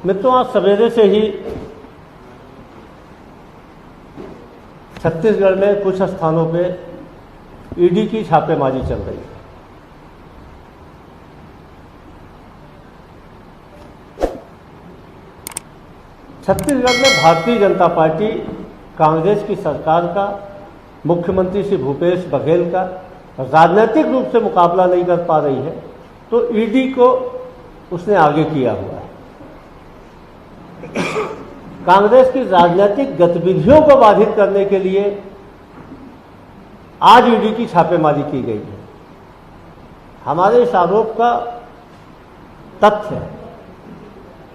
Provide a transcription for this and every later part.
मित्रों, आज सवेरे से ही छत्तीसगढ़ में कुछ स्थानों पे ईडी की छापेमारी चल रही है। छत्तीसगढ़ में भारतीय जनता पार्टी कांग्रेस की सरकार का, मुख्यमंत्री श्री भूपेश बघेल का राजनीतिक रूप से मुकाबला नहीं कर पा रही है, तो ईडी को उसने आगे किया हुआ है। कांग्रेस की राजनीतिक गतिविधियों को बाधित करने के लिए आज ईडी की छापेमारी की गई है। हमारे इस आरोप का तथ्य है,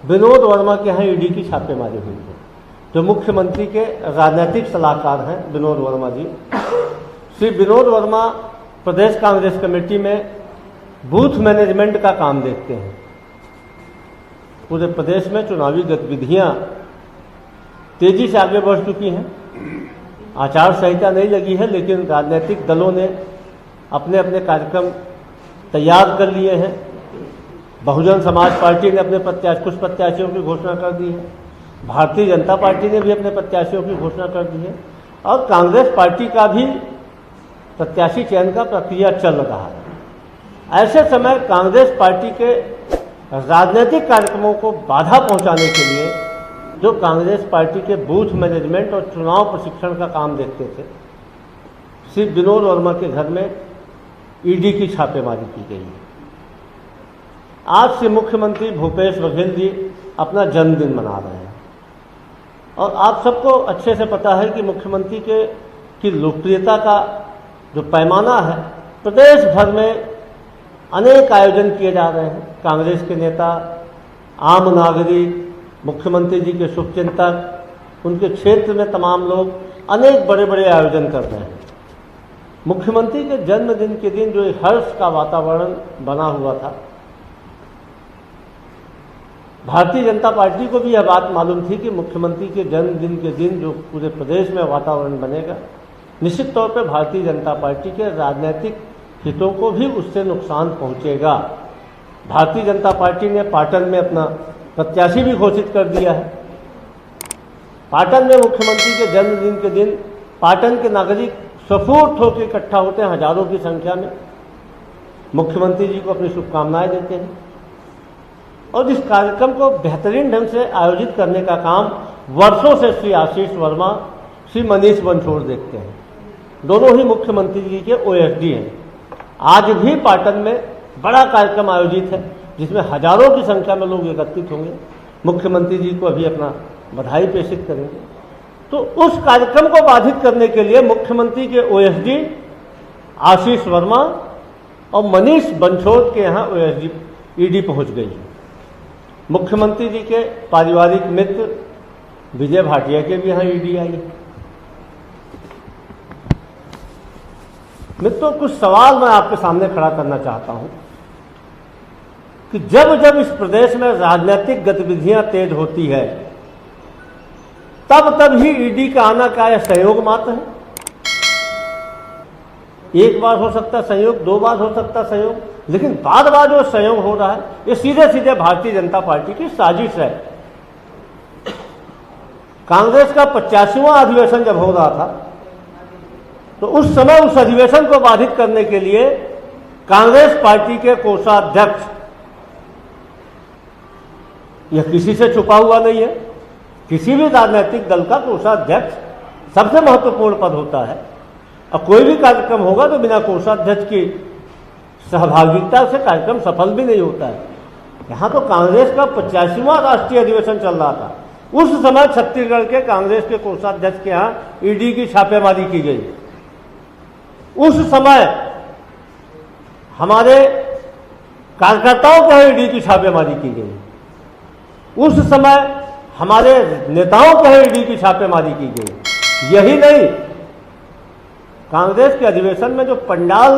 विनोद वर्मा के यहाँ ईडी की छापेमारी हुई है। जो मुख्यमंत्री के राजनीतिक सलाहकार हैं विनोद वर्मा जी, श्री विनोद वर्मा प्रदेश कांग्रेस कमेटी में बूथ मैनेजमेंट का काम देखते हैं। पूरे प्रदेश में चुनावी गतिविधियां तेजी से आगे बढ़ चुकी हैं। आचार संहिता नहीं लगी है, लेकिन राजनीतिक दलों ने अपने अपने कार्यक्रम तैयार कर लिए हैं। बहुजन समाज पार्टी ने अपने कुछ प्रत्याशियों की घोषणा कर दी है, भारतीय जनता पार्टी ने भी अपने प्रत्याशियों की घोषणा कर दी है, और कांग्रेस पार्टी का भी प्रत्याशी चयन का प्रक्रिया चल रहा है। ऐसे समय कांग्रेस पार्टी के राजनीतिक कार्यक्रमों को बाधा पहुंचाने के लिए जो कांग्रेस पार्टी के बूथ मैनेजमेंट और चुनाव प्रशिक्षण का काम देखते थे, श्री विनोद वर्मा के घर में ईडी की छापेमारी की गई है। आज से मुख्यमंत्री भूपेश बघेल जी अपना जन्मदिन मना रहे हैं, और आप सबको अच्छे से पता है कि मुख्यमंत्री की लोकप्रियता का जो पैमाना है, प्रदेश भर में अनेक आयोजन किए जा रहे हैं। कांग्रेस के नेता, आम नागरिक, मुख्यमंत्री जी के शुभचिंतक, उनके क्षेत्र में तमाम लोग अनेक बड़े बड़े आयोजन कर रहे हैं। मुख्यमंत्री के जन्मदिन के दिन जो हर्ष का वातावरण बना हुआ था, भारतीय जनता पार्टी को भी यह बात मालूम थी कि मुख्यमंत्री के जन्मदिन के दिन जो पूरे प्रदेश में वातावरण बनेगा, निश्चित तौर पर भारतीय जनता पार्टी के राजनीतिक हितों को भी उससे नुकसान पहुंचेगा। भारतीय जनता पार्टी ने पाटन में अपना प्रत्याशी भी घोषित कर दिया है। पाटन में मुख्यमंत्री के जन्मदिन के दिन पाटन के नागरिक सफूर्त होकर इकट्ठा होते हैं, हजारों की संख्या में मुख्यमंत्री जी को अपनी शुभकामनाएं देते हैं, और इस कार्यक्रम को बेहतरीन ढंग से आयोजित करने का काम वर्षों से श्री आशीष वर्मा, श्री मनीष बंछोड़ देखते हैं। दोनों ही मुख्यमंत्री जी के ओएसडी हैं। आज भी पाटन में बड़ा कार्यक्रम आयोजित है, जिसमें हजारों की संख्या में लोग एकत्रित होंगे। मुख्यमंत्री जी को अभी अपना बधाई प्रेषित करेंगे। तो उस कार्यक्रम को बाधित करने के लिए मुख्यमंत्री के ओएसडी आशीष वर्मा और मनीष बंछोड़ के यहाँ ओएसडी ईडी पहुंच गई है। मुख्यमंत्री जी के पारिवारिक मित्र विजय भाटिया के भी यहाँ ईडी आई है। मित्रों, कुछ सवाल मैं आपके सामने खड़ा करना चाहता हूं कि जब जब इस प्रदेश में राजनीतिक गतिविधियां तेज होती है, तब तब ही ईडी का आना क्या यह संयोग मात्र है? एक बार हो सकता संयोग, दो बार हो सकता संयोग, लेकिन बार बार जो संयोग हो रहा है, ये सीधे सीधे भारतीय जनता पार्टी की साजिश है। कांग्रेस का 85वां अधिवेशन जब हो रहा था, तो उस समय उस अधिवेशन को बाधित करने के लिए कांग्रेस पार्टी के कोषाध्यक्ष, यह किसी से छुपा हुआ नहीं है, किसी भी राजनीतिक दल का कोषाध्यक्ष सबसे महत्वपूर्ण पद होता है, और कोई भी कार्यक्रम होगा तो बिना कोषाध्यक्ष की सहभागिता से कार्यक्रम सफल भी नहीं होता है। यहाँ तो कांग्रेस का 85वां राष्ट्रीय अधिवेशन चल रहा था, उस समय छत्तीसगढ़ के कांग्रेस के कोषाध्यक्ष के यहाँ ईडी की छापेमारी की गई। उस समय हमारे कार्यकर्ताओं के यहाँ ईडी की छापेमारी की गई। उस समय हमारे नेताओं के यहाँ ईडी की छापेमारी की गई। यही नहीं, कांग्रेस के अधिवेशन में जो पंडाल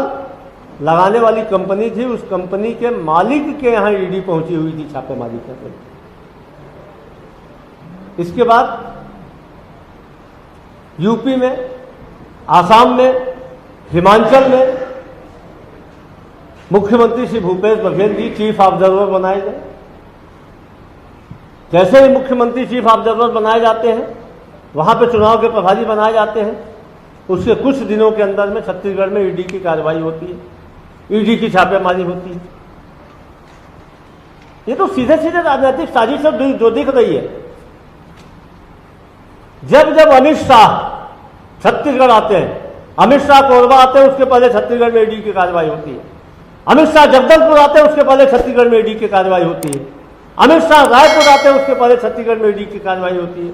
लगाने वाली कंपनी थी, उस कंपनी के मालिक के यहाँ ईडी पहुंची हुई थी छापेमारी करने। इसके बाद यूपी में, आसाम में, हिमाचल में मुख्यमंत्री श्री भूपेश बघेल जी चीफ ऑब्जर्वर बनाए गए। कैसे ही मुख्यमंत्री चीफ ऑब्जर्वर बनाए जाते हैं, वहां पे चुनाव के प्रभारी बनाए जाते हैं, उसके कुछ दिनों के अंदर में छत्तीसगढ़ में ईडी की कार्रवाई होती है, ईडी की छापेमारी होती है। ये तो सीधे सीधे राजनीतिक साजिश जो दिख रही है। जब जब अमित शाह छत्तीसगढ़ आते हैं, अमित शाह कोरबा आते हैं, उसके पहले छत्तीसगढ़ में ईडी की कार्रवाई होती है। अमित शाह जगदलपुर आते हैं, उसके पहले छत्तीसगढ़ में ईडी की कार्रवाई होती है। अमित शाह रायपुर आते हैं, उसके पहले छत्तीसगढ़ में ईडी की कार्रवाई होती है।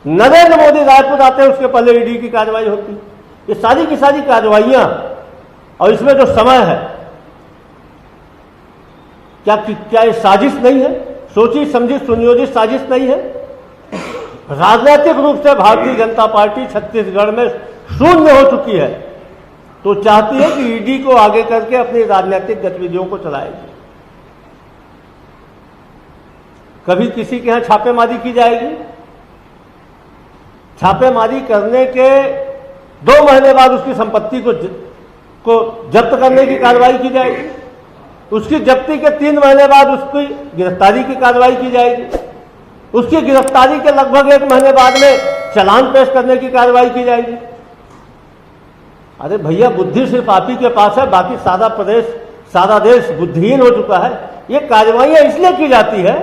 नरेंद्र मोदी रायपुर आते हैं, उसके पहले ईडी की कार्रवाई होती है। ये सारी की सारी कार्रवाइयां, और इसमें जो समय है, क्या ये साजिश नहीं है? सोची समझी सुनियोजित साजिश नहीं है? राजनीतिक रूप से भारतीय जनता पार्टी छत्तीसगढ़ में शून्य हो चुकी है, तो चाहती है कि ईडी को आगे करके अपनी राजनीतिक गतिविधियों को चलाएगी। कभी किसी के यहां छापेमारी की जाएगी, छापेमारी करने के 2 महीने बाद उसकी संपत्ति को जब्त करने की कार्रवाई की जाएगी, उसकी जब्ती के 3 महीने बाद उसकी गिरफ्तारी की कार्रवाई की जाएगी, उसकी गिरफ्तारी के लगभग 1 महीने बाद में चालान पेश करने की कार्रवाई की जाएगी। अरे भैया, बुद्धि सिर्फ आप ही के पास है, बाकी सारा देश बुद्धिहीन हो चुका है। ये कार्रवाइयां इसलिए की जाती है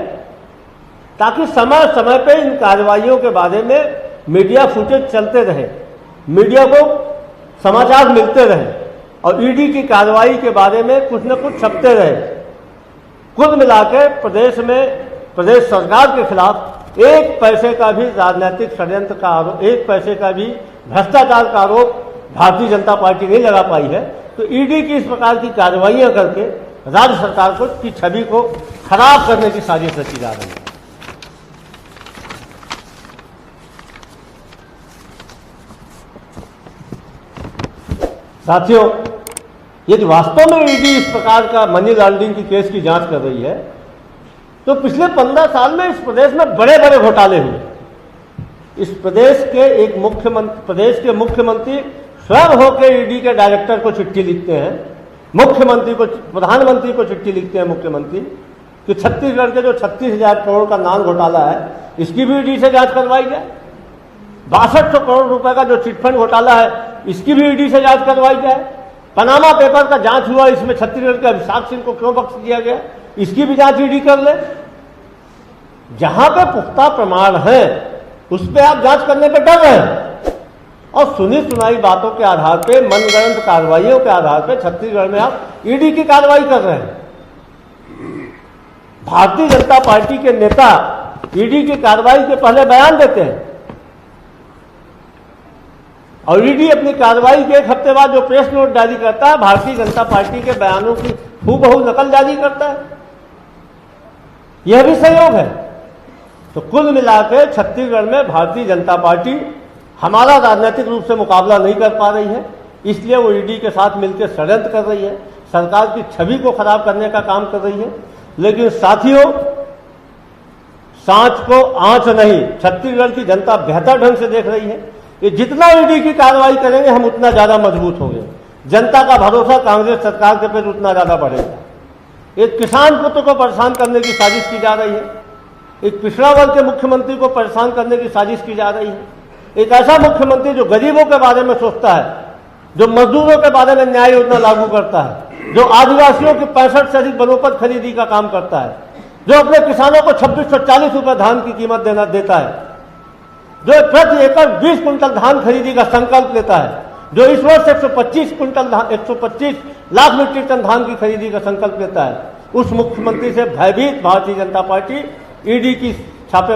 ताकि समय समय पे इन कार्रवाइयों के बारे में मीडिया फुटेज चलते रहे, मीडिया को समाचार मिलते रहे, और ईडी की कार्रवाई के बारे में कुछ न कुछ छपते रहे। कुल मिलाकर प्रदेश सरकार के खिलाफ 1 पैसे का भी राजनीतिक षड्यंत्र का आरोप, 1 पैसे का भी भ्रष्टाचार का आरोप भारतीय जनता पार्टी नहीं लगा पाई है। तो ईडी की इस प्रकार की कार्रवाइयां करके राज्य सरकार की छवि को खराब करने की साजिश रची जा रही है। साथियों, यदि वास्तव में ईडी इस प्रकार का मनी लॉन्ड्रिंग की केस की जांच कर रही है, तो पिछले 15 साल में इस प्रदेश में बड़े बड़े घोटाले हुए। इस प्रदेश के मुख्यमंत्री स्वयं होकर ईडी के डायरेक्टर को चिट्ठी लिखते हैं, प्रधानमंत्री को चिट्ठी लिखते हैं मुख्यमंत्री कि छत्तीसगढ़ के जो 36,000 करोड़ का नान घोटाला है, इसकी भी ईडी से जांच करवाई जाए। 6200 करोड़ रुपए का जो चिटफंड घोटाला है, इसकी भी ईडी से जांच करवाई जाए। पनामा पेपर का जांच हुआ, इसमें छत्तीसगढ़ के अभिषेक सिंह को क्यों बख्श दिया गया, इसकी भी जांच ईडी कर ले। जहां पे पुख्ता प्रमाण है, उस पर आप जांच करने पे डर रहे हैं, और सुनी सुनाई बातों के आधार पे, मनगढ़ंत कार्रवाइयों के आधार पे छत्तीसगढ़ में आप ईडी की कार्रवाई कर रहे हैं। भारतीय जनता पार्टी के नेता ईडी की कार्रवाई के पहले बयान देते हैं, और ईडी अपनी कार्रवाई के 1 हफ्ते बाद जो प्रेस नोट जारी करता है, भारतीय जनता पार्टी के बयानों की हूबहू नकल जारी करता है। यह भी सहयोग है। तो कुल मिलाकर छत्तीसगढ़ में भारतीय जनता पार्टी हमारा राजनीतिक रूप से मुकाबला नहीं कर पा रही है, इसलिए वो ईडी के साथ मिलकर षड्यंत्र कर रही है, सरकार की छवि को खराब करने का काम कर रही है। लेकिन साथियों, सांच को आंच नहीं, छत्तीसगढ़ की जनता बेहतर ढंग से देख रही है। ये जितना ईडी की कार्रवाई करेंगे, हम उतना ज्यादा मजबूत होंगे। जनता का भरोसा कांग्रेस सरकार के प्रति उतना ज्यादा बढ़ेगा। एक किसान पुत्र को परेशान करने की साजिश की जा रही है, एक पिछड़ा वर्ग के मुख्यमंत्री को परेशान करने की साजिश की जा रही है, एक ऐसा मुख्यमंत्री जो गरीबों के बारे में सोचता है, जो मजदूरों के बारे में न्याय योजना लागू करता है, जो आदिवासियों की 65 से अधिक वनोपज खरीदी का काम करता है, जो अपने किसानों को 2640 रुपए धान की कीमत देता है, जो प्रति एकड़ 20 कुंटल धान खरीदी का संकल्प लेता है, जो इस वर्ष 125 लाख मीट्रिक टन धान की खरीदी का संकल्प लेता है, उस मुख्यमंत्री से भयभीत भारतीय जनता पार्टी ईडी की छापे